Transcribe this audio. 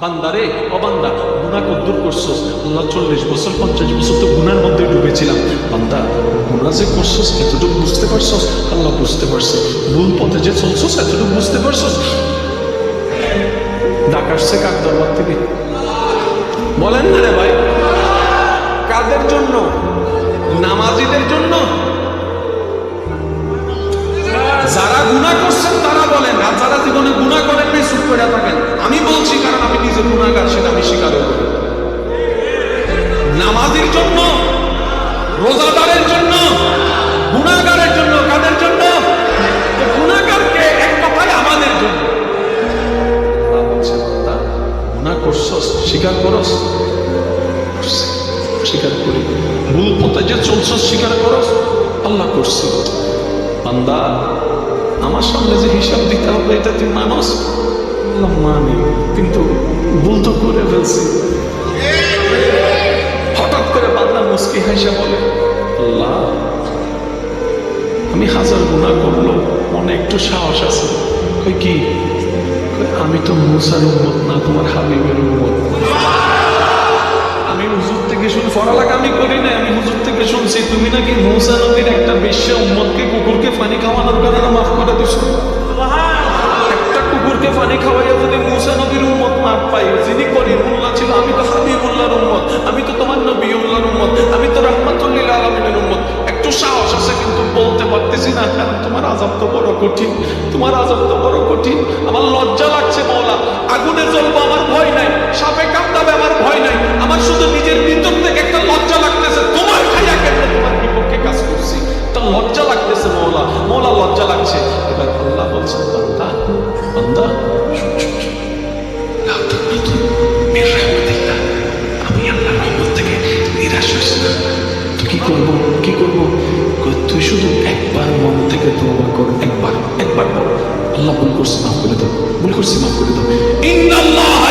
বান্দারে ও বান্দা, গুনাহ কদ্দুর করছস? আল্লাহ 40 বছর 50 বছর তো গুনার মধ্যে ডুবেছিলাম। বান্দা, গুনাহ যে করছস এতটুকু বুঝতে পারছস? আল্লাহ বুঝতে পারছে। ভুল পথে যে চলছস এতটুকু বুঝতে পারছস? ডাক আসছে কার দরবার থেকে? বলেন না রে ভাই, কাদের জন্য? নামাজিদের জন্য? যারা গুনাহ করছেন তারা বলেন, আর যারা জীবনে গুনাহ করেন নাই চুপ করে থাকেন। আমি বলছি কারণ আমি নিজে গুনাহগার, সেটা আমি স্বীকারও করি। নামাজির জন্য, রোজাদারের জন্য, গুনাহগারের জন্য। কাদের জন্য? গুনাহগারকে এক কথায় আমাদের জন্য। আল্লাহ বলছে, বান্দা গুনাহ করছস, স্বীকার করস? স্বীকার করি। ভুল পথে যে চলছস স্বীকার করস? আল্লাহ করছি। বান্দা, আমার সামনে যে হিসাব দিতে হবে এটা তুই মানুষ? আল্লাহ মানি, কিন্তু ভুল তো করে ফেলছি। হঠাৎ করে বান্দা মুস্কি হাসা বলে, আল্লাহ আমি হাজার গুনাহ করলো, মনে একটু সাহস আছে। কই কি? আমি তো মুসার উম্মত না, তোমার হাবিবের উম্মত। আমি হুজুর থেকে শুনে পড়ালেখা আমি করি না, আমি হুজুর থেকে শুনছি তুমি নাকি মুসা নবীর একটা বেশ্যা উম্মতকে কুকুরকে পানি খাওয়ানোর কারণে মাফ করে দিছো। একটা কুকুরকে পানি খাওয়াইয়া যদি মুসা নবীর উম্মত মাফ পাই, যিনি করিমুল্লাহ ছিল, আমি তো হাবিবুল্লাহর উম্মত, আমি তো তোমার নবিউল্লাহর উম্মত, আমি তো রাহমাতুল্লিল আলামিনের উম্মত। একটু সাহস আছে কিন্তু বলতে পারতেছি না, কারণ তোমার আযাব তো বড় কঠিন, তোমার আযাব তো বড় কঠিন। আমার লজ্জা লাগছে মাওলা। আগুনে জ্বলবো আমার ভয় নাই, সাপে কামড়াবে আমার ভয় নাই, আমার শুধু নিজের ভিতর থেকে একটা লজ্জা লাগতেছে। তোমার খাইয়া কেন তোমার বিপক্ষে কাজ করছি, তা লজ্জা লাগতেছে মাওলা, মাওলা লজ্জা লাগছে। এবার আল্লাহ বলছেন, বান্দা বান্দা আমি আল্লাহর রহমত থেকে নিরাশ হইছি না। তো কি করবো, কি করবো? তুই শুধু একবার মন থেকে তওবা কর, একবার বল, আল্লাহ ভুল করছি মাফ করে দাও, ভুল করছি মাফ করে দাও। ইন্নাল্লাহ